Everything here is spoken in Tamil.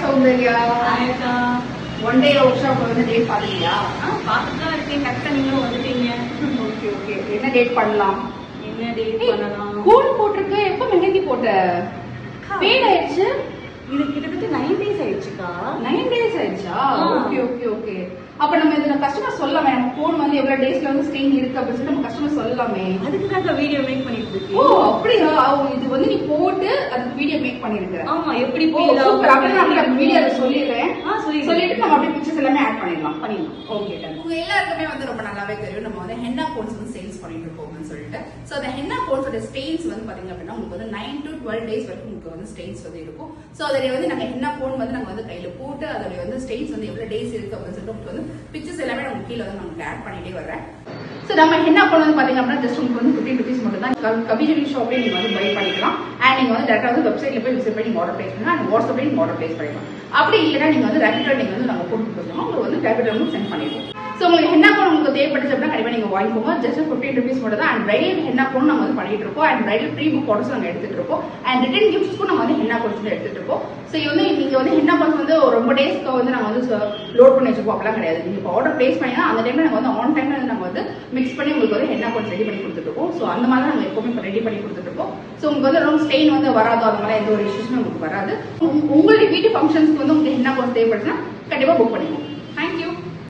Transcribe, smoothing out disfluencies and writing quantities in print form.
சௌந்தர்யா. ஒன் டே ஒர்க்ஷாப் வந்து டேட் பாத்தீங்களா? பார்த்துட்டு தான் இருக்கேன். கரெக்டா நீங்களும் வந்துட்டீங்க. Okay okay. என்ன டேட் பண்ணலாம்? என்ன டேட் பண்ணலாம்? கோட் போட்டிருக்கு. எப்ப மெஹந்தி போட்ட? பேட் ஆயிடுச்சு. இது கிட்டத்தட்ட 9 days ஆயிடுச்சுக்கா. 9 days ஆயிடுச்சா? Okay okay okay. அப்ப நம்ம இதுல கஸ்டமர் சொல்லலாமே, நம்ம போன் வந்து எவ்வளவு டேஸ்ல வந்து ஸ்டெயின் இருக்கு அப்படின்னு சொல்லி நம்ம கஸ்டமர் சொல்லலாமே. அதுக்காக வீடியோ மேக் பண்ணிட்டு இருக்கேன். ஓ அப்படியா? இது வந்து நீ போட்டு அதுக்கு வீடியோ மேக் பண்ணிருக்க. ஆமா, எப்படி சூப்பர். அப்படியே நான் வீடியோல சொல்லிடுறேன். சொல்லிட்டு நம்ம அப்படியே பிக்சர்ஸ் எல்லாமே ஆட் பண்ணிடலாம். Okay done. உங்க எல்லாருக்குமே வந்து ரொம்ப நல்லாவே தெரியும் நம்ம வந்து ஹென்னா கோன்ஸ் வந்து சேல்ஸ் பண்ணிட்டு இருக்கோம்னு சொல்லிட்டு. சோ அந்த ஹென்னா கோன்ஸோட ஸ்டெயின்ஸ் வந்து பாத்தீங்க அப்படின்னா உங்களுக்கு வந்து 9 to 12 days வரைக்கும் உங்களுக்கு வந்து ஸ்டெயின்ஸ் வந்து இருக்கும். சோ அதுல வந்து நாங்க ஹென்னா கோன் வந்து நாங்க வந்து கையில போட்டு அதோட வந்து ஸ்டெயின்ஸ் வந்து எவ்வளவு டேஸ் இருக்கு அப்படின்னு சொல்லிட்டு உங்களுக்கு வந்து பிக்சர்ஸ் எல்லாமே நம்ம கீழே வந்து நமக்கு ஆட் பண்ணிட்டே வர்றேன். சோ நம்ம ஹென்னா கோன் வந்து பாத்தீங்க அப்படின்னா ஜஸ்ட் உங்களுக்கு வந்து 15 rupees மட்டும் தான். கபிஜலி ஷாப்லயே நீங்க வந்து பை பண்ணிக்கலாம். அண்ட் நீங்க வந்து டேரக்டா வந்து வெப்சைட்ல போய் விசிட் பண்ணி ஆர்டர் பிளேஸ் பண்ணுங்க. அண்ட் வாட்ஸ்அப்ல நீங்க ஆர்டர் பிளேஸ் பண்ணிக்கலாம். அப்படி இல்லைன்னா நீங்க வந்து ரேபிடோ நீங்க வந்து நாங்க போட்டு கொடுத்துருவோம். உங்களுக்கு வந்து ரேபிடோ வந்து சென்ட் பண்ணிடுவோம். சோ உங்களுக்கு ஹென்னா கோன் உங்களுக்கு தேவைப்பட்டுச்சு அப்படின்னா கண்டிப்பா நீங்க வாங்கிக்கோங்க. ஜஸ்ட் 15 rupees மட்டும் தான். அண்ட் பிரைடல் ஹென்னா கோன் நம்ம வந்து பண்ணிட்டு இருக்கோம். And bridal pre book orders நாங்க எடுத்துட்டு இருக்கோம். அண்ட் ரிட்டன் கிஃப்ட்ஸ்க்கும் நம்ம வந்து ஹென்னா கோன்ஸ் வந்து எடுத்துட்டு இருக்கோம். சோ இது வந்து நீங்க வந்து ஹென்னா கோன்ஸ் வந்து ரொம்ப டேஸ்க்கு வந்து நாங்க வந்து லோட் பண்ணி வச்சிருக்கோம். அப்படிலாம் கிடையாது. நீங்க இப்போ ஆர்டர் பிளேஸ் பண்ணீங்கன்னா அந்த டைம்ல நாங்க வந்து ஆன் டைம்ல நாங்க வந்து மிக்ஸ் பண்ணி உங்களுக்கு வந்து ஹென்னா கோன்ஸ் ரெடி பண்ணி கொடுத்துட்டு இருக்கோம். சோ அந்த மாதிரி நாங்க எப்பவுமே ரெடி பண்ணி கொடுத்துட்டு இருக்கோம். சோ உங்களுக்கு வந்து ரொம்ப ஸ்டெயின் வந்து வராதோ அந்த மாதிரி எந்த ஒரு இஷ்யூஸுமே உங்களுக்கு வராது. உங்களுடைய வீட்டு ஃபங்க்ஷன்ஸ்க்கு வந்து உங்களுக்கு ஹென்னா கோன்ஸ் தேவைப்படுச்சுன்னா கண்டிப்பா புக் பண்ணிக்கோங்க. தேங்க்யூ.